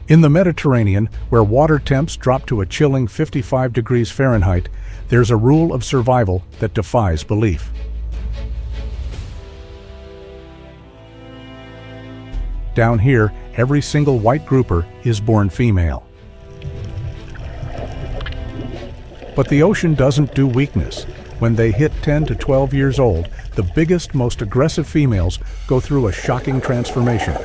In the Mediterranean, where water temps drop to a chilling 55 degrees Fahrenheit, there's a rule of survival that defies belief. Down here, every single white grouper is born female. But the ocean doesn't do weakness. When they hit 10 to 12 years old, the biggest, most aggressive females go through a shocking transformation.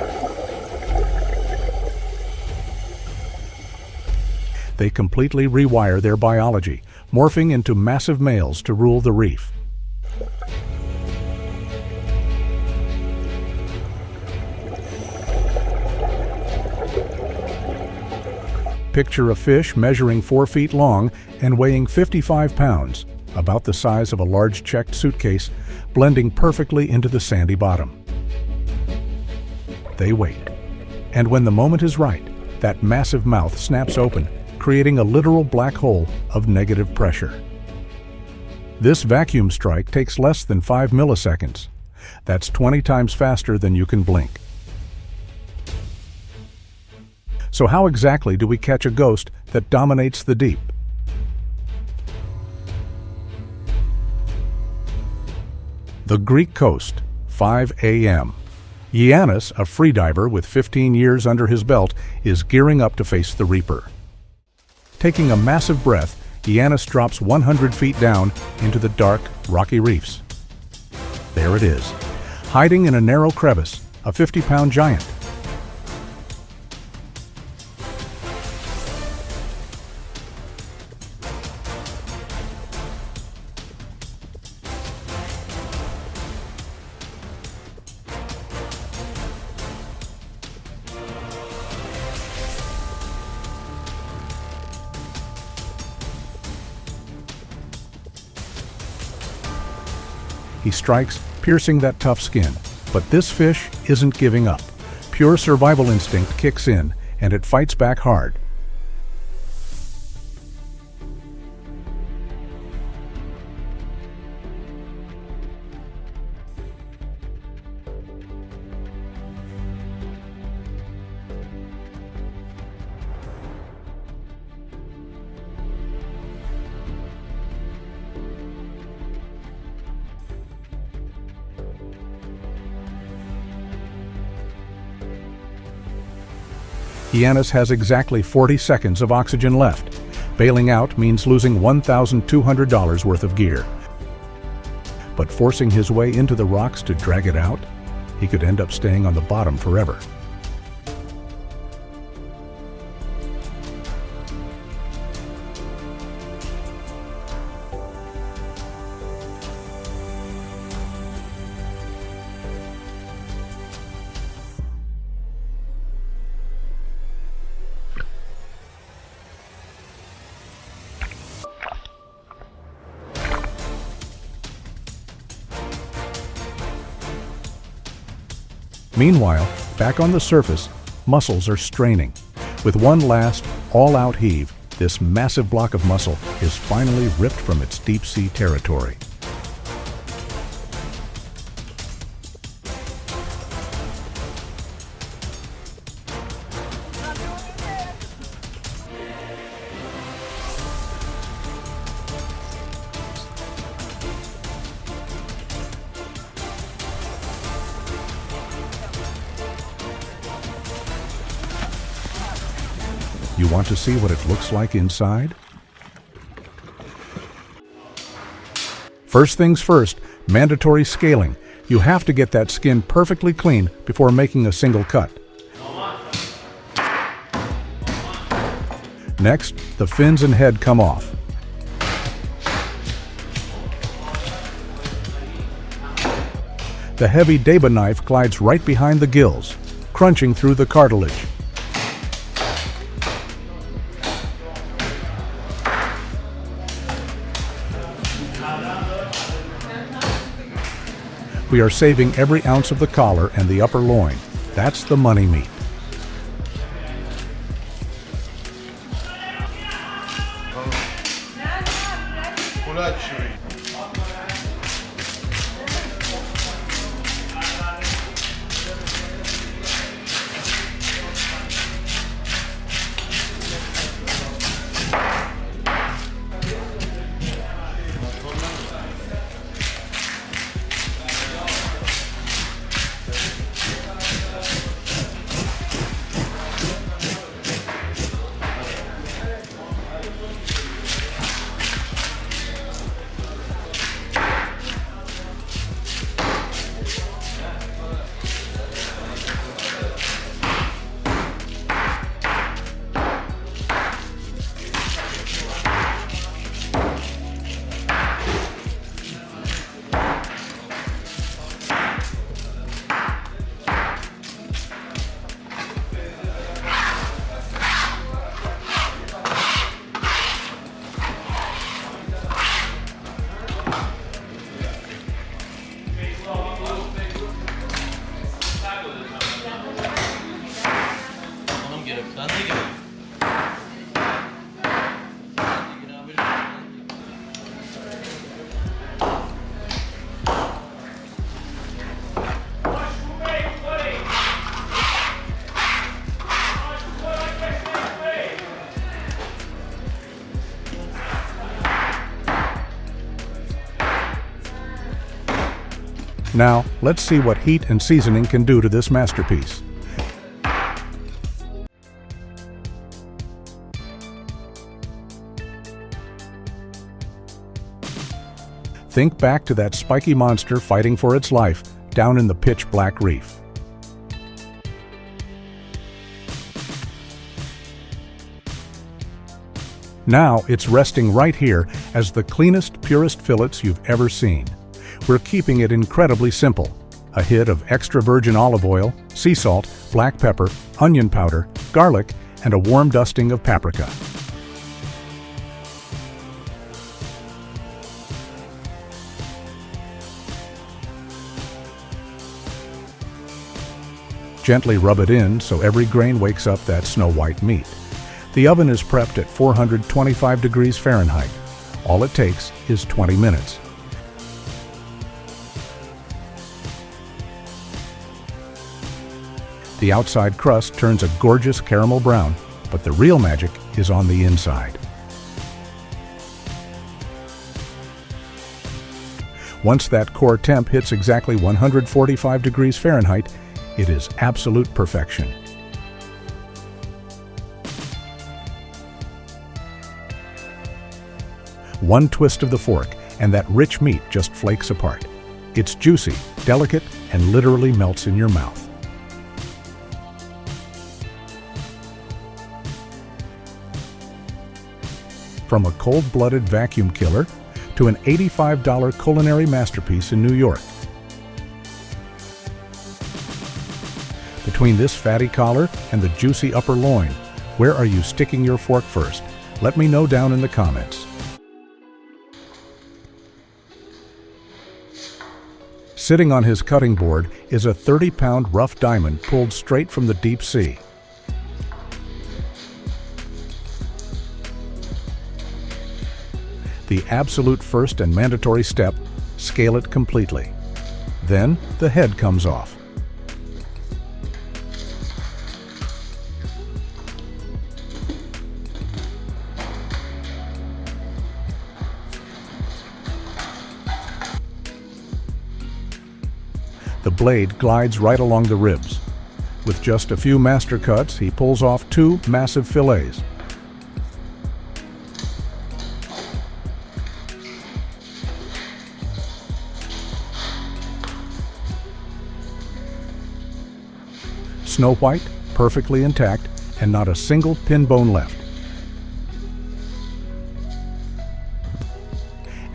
They completely rewire their biology, morphing into massive males to rule the reef. Picture a fish measuring 4 feet long and weighing 55 pounds, about the size of a large checked suitcase, blending perfectly into the sandy bottom. They wait, and when the moment is right, that massive mouth snaps open, creating a literal black hole of negative pressure. This vacuum strike takes less than 5 milliseconds. That's 20 times faster than you can blink. So how exactly do we catch a ghost that dominates the deep? The Greek coast, 5 a.m. Giannis, a freediver with 15 years under his belt, is gearing up to face the Reaper. Taking a massive breath, Giannis drops 100 feet down into the dark, rocky reefs. There it is, hiding in a narrow crevice, a 50-pound giant. He strikes, piercing that tough skin. But this fish isn't giving up. Pure survival instinct kicks in, and it fights back hard. Giannis has exactly 40 seconds of oxygen left. Bailing out means losing $1,200 worth of gear. But forcing his way into the rocks to drag it out, he could end up staying on the bottom forever. Meanwhile, back on the surface, muscles are straining. With one last, all-out heave, this massive block of muscle is finally ripped from its deep-sea territory. You want to see what it looks like inside? First things first, mandatory scaling. You have to get that skin perfectly clean before making a single cut. Next, the fins and head come off. The heavy deba knife glides right behind the gills, crunching through the cartilage. We are saving every ounce of the collar and the upper loin. That's the money meat. Now, let's see what heat and seasoning can do to this masterpiece. Think back to that spiky monster fighting for its life down in the pitch-black reef. Now it's resting right here as the cleanest, purest fillets you've ever seen. We're keeping it incredibly simple. A hit of extra virgin olive oil, sea salt, black pepper, onion powder, garlic, and a warm dusting of paprika. Gently rub it in so every grain wakes up that snow-white meat. The oven is prepped at 425 degrees Fahrenheit. All it takes is 20 minutes. The outside crust turns a gorgeous caramel brown, but the real magic is on the inside. Once that core temp hits exactly 145 degrees Fahrenheit, it is absolute perfection. One twist of the fork, and that rich meat just flakes apart. It's juicy, delicate, and literally melts in your mouth. From a cold-blooded vacuum killer to an $85 culinary masterpiece in New York. Between this fatty collar and the juicy upper loin, where are you sticking your fork first? Let me know down in the comments. Sitting on his cutting board is a 30-pound rough diamond pulled straight from the deep sea. The absolute first and mandatory step, scale it completely. Then the head comes off. The blade glides right along the ribs. With just a few master cuts, he pulls off 2 massive fillets. Snow white, perfectly intact, and not a single pin bone left.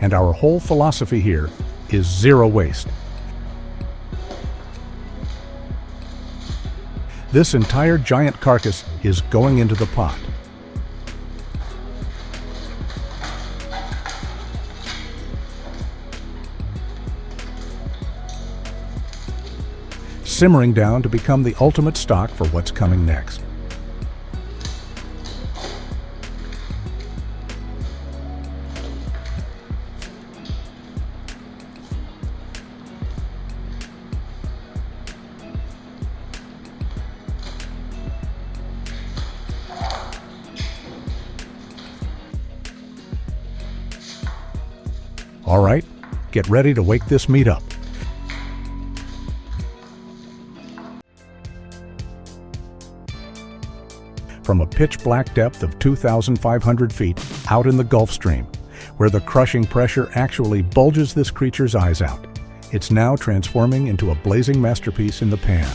And our whole philosophy here is zero waste. This entire giant carcass is going into the pot. Simmering down to become the ultimate stock for what's coming next. All right, get ready to wake this meat up. From a pitch-black depth of 2,500 feet out in the Gulf Stream, where the crushing pressure actually bulges this creature's eyes out, it's now transforming into a blazing masterpiece in the pan.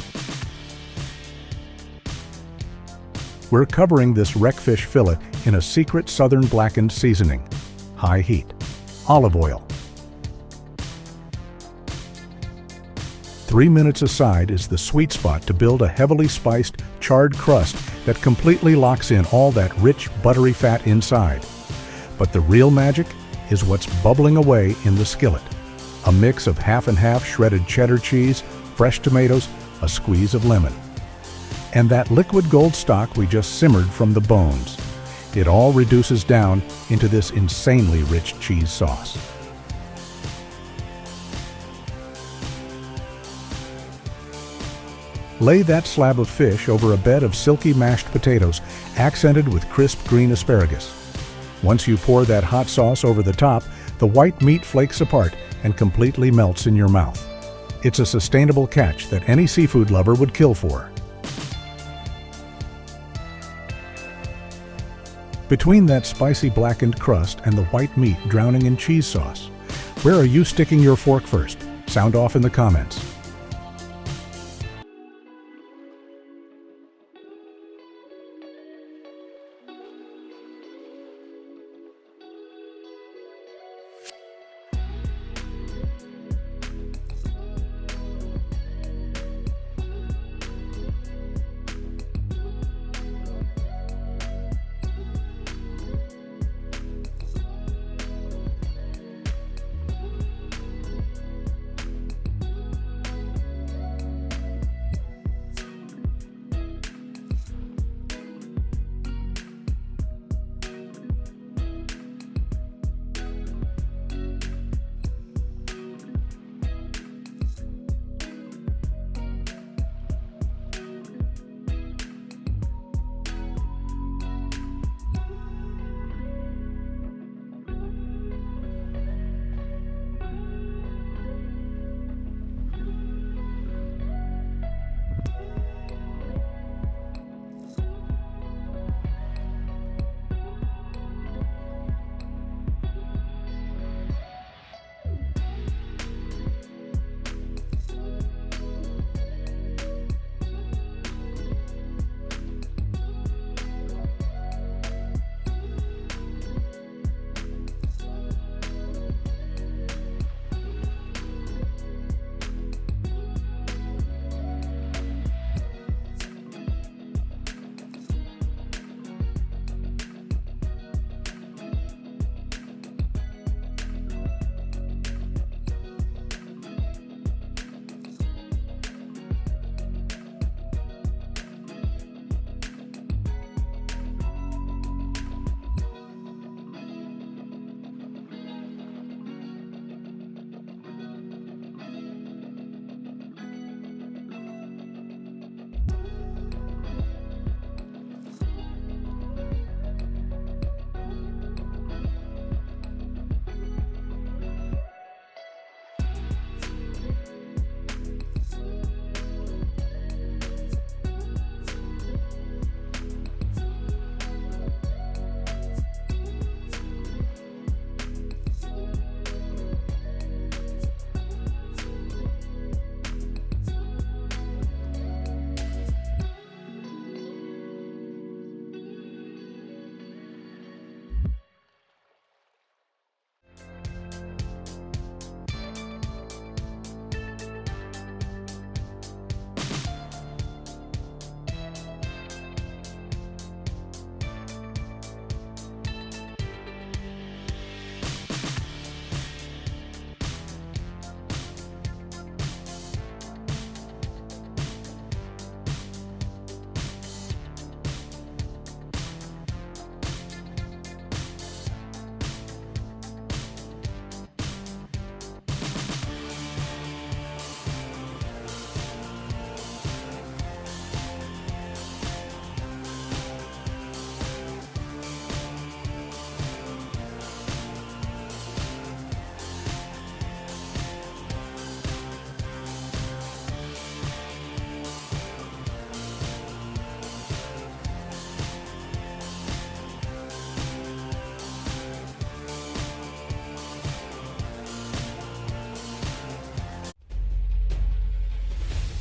We're covering this rockfish fillet in a secret southern blackened seasoning, high heat, olive oil. 3 minutes aside is the sweet spot to build a heavily spiced, charred crust that completely locks in all that rich, buttery fat inside. But the real magic is what's bubbling away in the skillet. A mix of half and half shredded cheddar cheese, fresh tomatoes, a squeeze of lemon. And that liquid gold stock we just simmered from the bones. It all reduces down into this insanely rich cheese sauce. Lay that slab of fish over a bed of silky mashed potatoes, accented with crisp green asparagus. Once you pour that hot sauce over the top, the white meat flakes apart and completely melts in your mouth. It's a sustainable catch that any seafood lover would kill for. Between that spicy blackened crust and the white meat drowning in cheese sauce, where are you sticking your fork first? Sound off in the comments.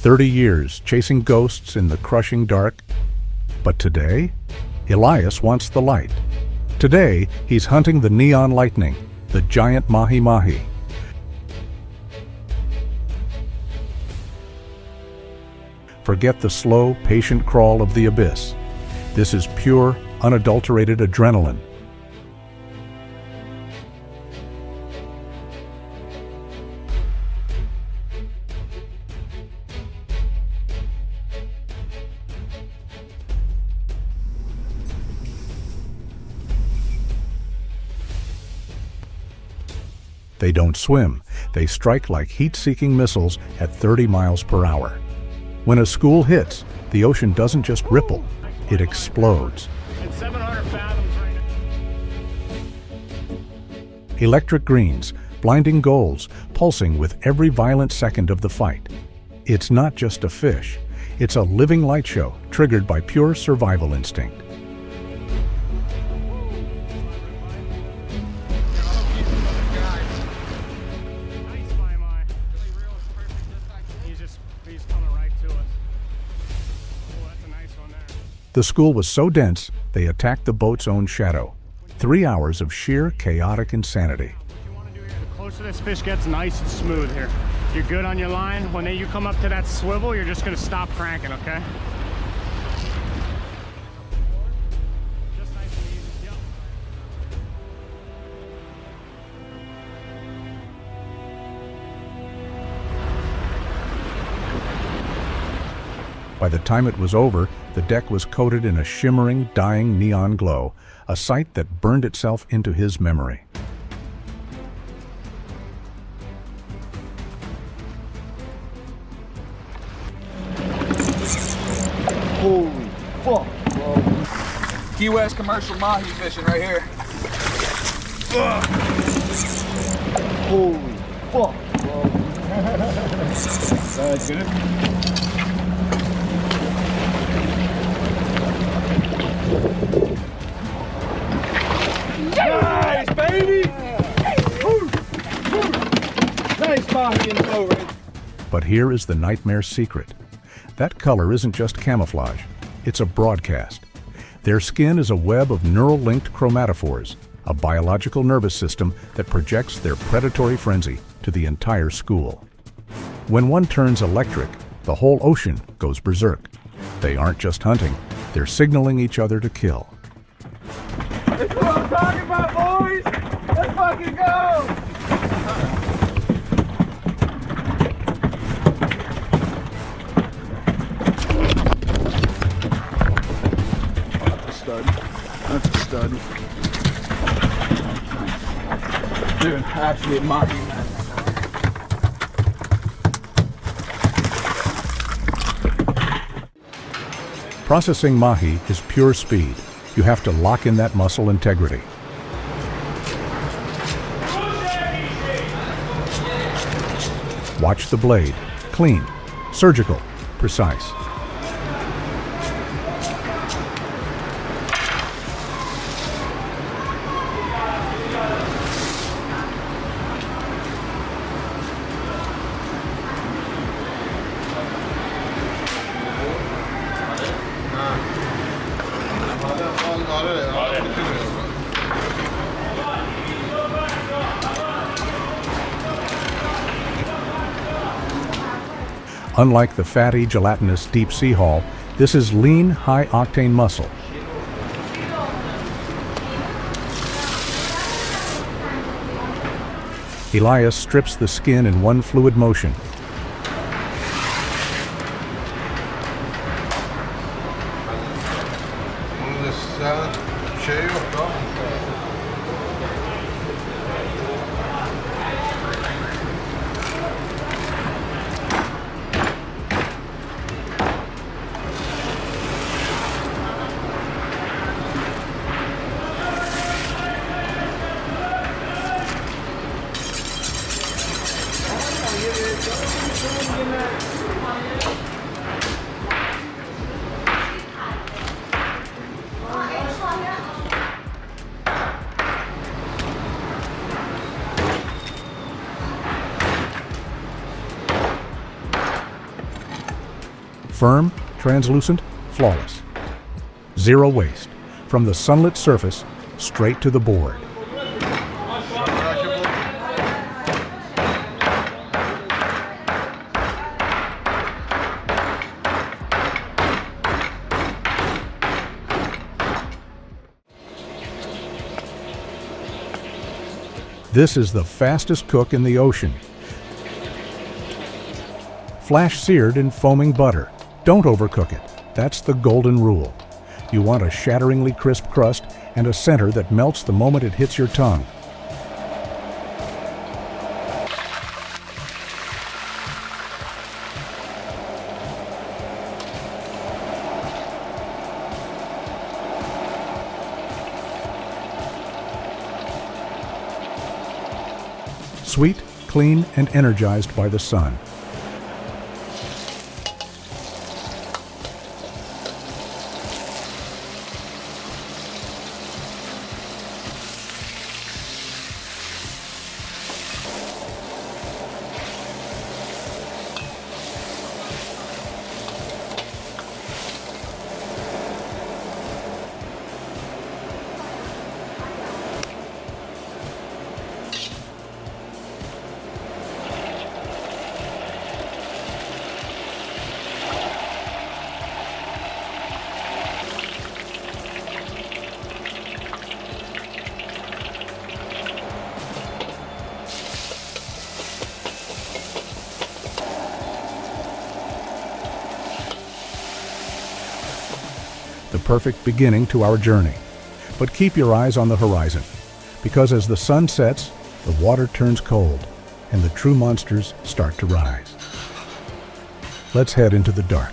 "30 years chasing ghosts in the crushing dark. But today, Elias wants the light. Today, he's hunting the neon lightning, the giant mahi-mahi. Forget the slow, patient crawl of the abyss. This is pure, unadulterated adrenaline. They don't swim. They strike like heat-seeking missiles at 30 miles per hour. When a school hits, the ocean doesn't just ripple, it explodes. It's 700 fathoms right now. Electric greens, blinding goals, pulsing with every violent second of the fight. It's not just a fish, it's a living light show triggered by pure survival instinct. The school was so dense, they attacked the boat's own shadow. 3 hours of sheer chaotic insanity. The closer this fish gets, nice and smooth here. You're good on your line. When you come up to that swivel, you're just gonna stop cranking, okay? Just nice and easy. Yep. By the time it was over, the deck was coated in a shimmering, dying neon glow, a sight that burned itself into his memory. Holy fuck, bro. Key West commercial mahi fishing right here. Ugh. Holy fuck, bro. That's good. Nice, baby! Nice mahi in the boat, right? But here is the nightmare's secret. That color isn't just camouflage, it's a broadcast. Their skin is a web of neural-linked chromatophores, a biological nervous system that projects their predatory frenzy to the entire school. When one turns electric, the whole ocean goes berserk. They aren't just hunting, they're signaling each other to kill. That's what I'm talking about, boys! Let's fucking go! That's a stud. Dude, an absolute mahi, man. Processing mahi is pure speed. You have to lock in that muscle integrity. Watch the blade. Clean, surgical, precise. Unlike the fatty, gelatinous deep sea haul, this is lean, high-octane muscle. Elias strips the skin in one fluid motion. Firm, translucent, flawless. Zero waste. From the sunlit surface, straight to the board. This is the fastest cook in the ocean. Flash seared in foaming butter. Don't overcook it. That's the golden rule. You want a shatteringly crisp crust and a center that melts the moment it hits your tongue. sweet, clean, and energized by the sun. The perfect beginning to our journey. But keep your eyes on the horizon, because as the sun sets, the water turns cold, and the true monsters start to rise. Let's head into the dark.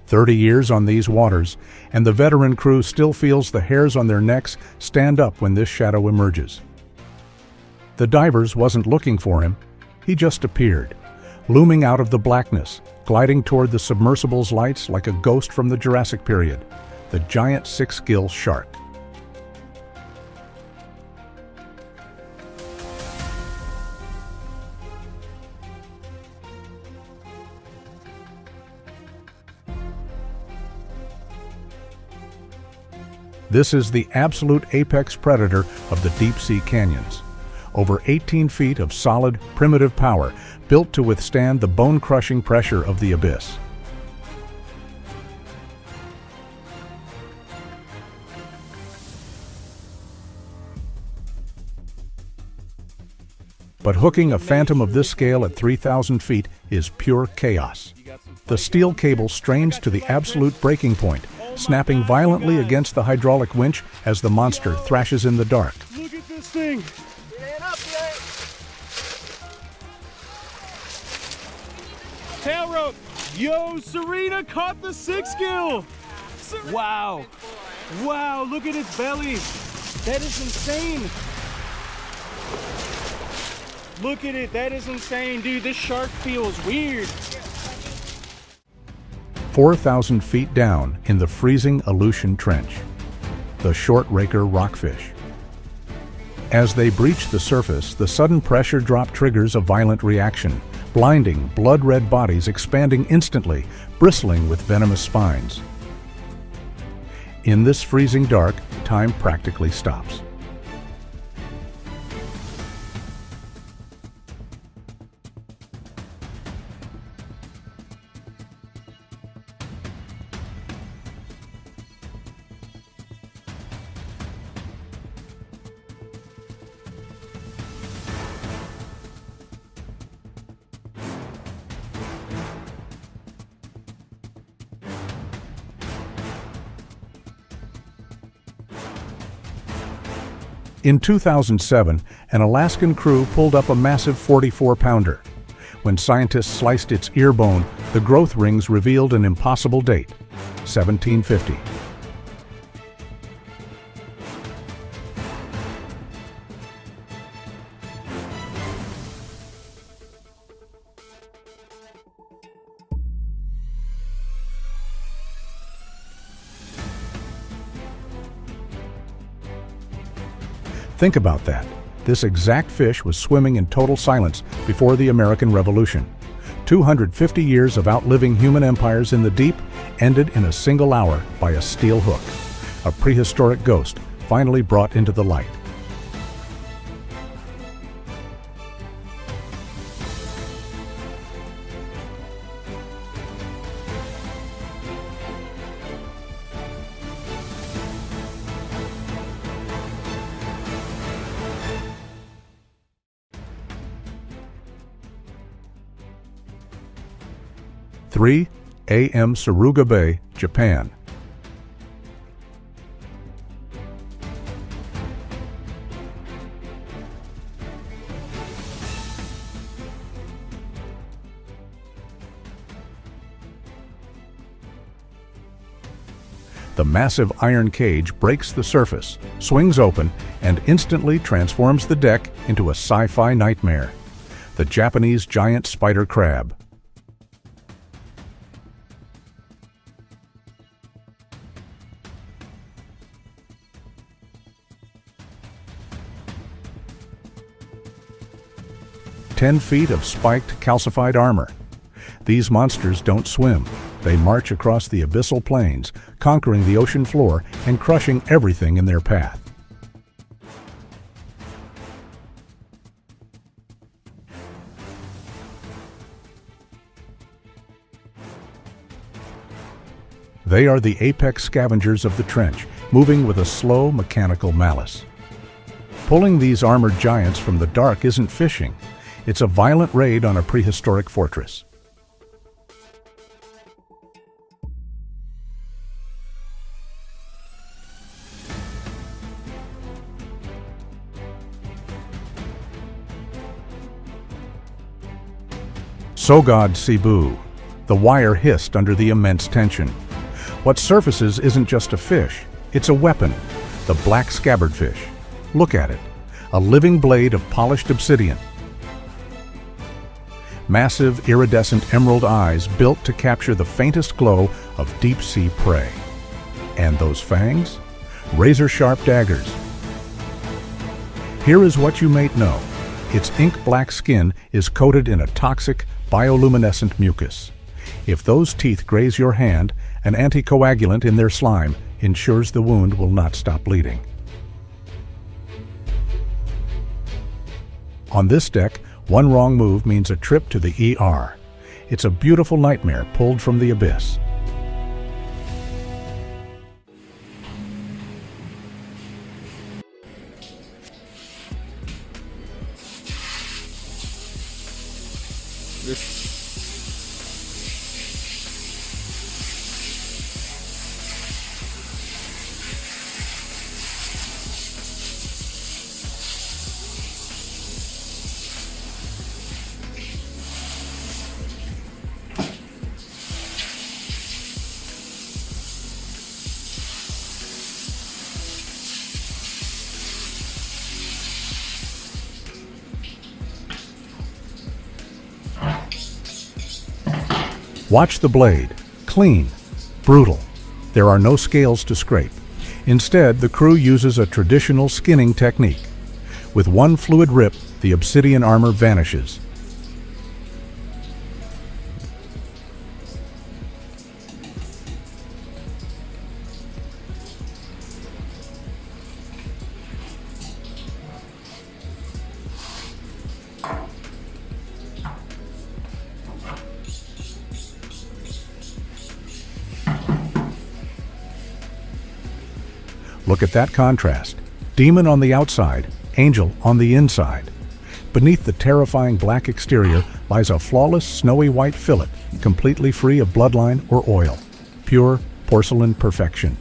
"30 years on these waters, and the veteran crew still feels the hairs on their necks stand up when this shadow emerges. The divers wasn't looking for him, he just appeared, looming out of the blackness, gliding toward the submersible's lights like a ghost from the Jurassic period, the giant six-gill shark. This is the absolute apex predator of the deep-sea canyons. Over 18 feet of solid, primitive power, built to withstand the bone-crushing pressure of the abyss. But hooking a phantom of this scale at 3,000 feet is pure chaos. The steel cable strains to the absolute breaking point, snapping violently against the hydraulic winch as the monster thrashes in the dark. Look at this thing! Tail rope! Yo, Serena caught the six-gill! Wow! Wow, look at its belly! That is insane! Look at it, that is insane, dude. This shark feels weird. 4,000 feet down in the freezing Aleutian Trench, the short raker rockfish. As they breach the surface, the sudden pressure drop triggers a violent reaction, blinding, blood-red bodies expanding instantly, bristling with venomous spines. In this freezing dark, time practically stops. In 2007, an Alaskan crew pulled up a massive 44-pounder. When scientists sliced its ear bone, the growth rings revealed an impossible date, 1750. Think about that. This exact fish was swimming in total silence before the American Revolution. 250 years of outliving human empires in the deep ended in a single hour by a steel hook. A prehistoric ghost finally brought into the light. A.M. Suruga Bay, Japan. The massive iron cage breaks the surface, swings open, and instantly transforms the deck into a sci-fi nightmare. The Japanese giant spider crab. "10 feet of spiked, calcified armor. These monsters don't swim. They march across the abyssal plains, conquering the ocean floor and crushing everything in their path. They are the apex scavengers of the trench, moving with a slow, mechanical malice. Pulling these armored giants from the dark isn't fishing. It's a violent raid on a prehistoric fortress. Sogod Cebu. The wire hissed under the immense tension. What surfaces isn't just a fish, it's a weapon, the black scabbard fish. Look at it, a living blade of polished obsidian. Massive iridescent emerald eyes built to capture the faintest glow of deep-sea prey. And those fangs? Razor-sharp daggers. Here is what you may know. Its ink-black skin is coated in a toxic, bioluminescent mucus. If those teeth graze your hand, an anticoagulant in their slime ensures the wound will not stop bleeding. On this deck, one wrong move means a trip to the ER. It's a beautiful nightmare pulled from the abyss. Watch the blade. Clean, brutal. There are no scales to scrape. Instead, the crew uses a traditional skinning technique. With one fluid rip, the obsidian armor vanishes. Look at that contrast. Demon on the outside, angel on the inside. Beneath the terrifying black exterior lies a flawless snowy white fillet, completely free of bloodline or oil. Pure porcelain perfection.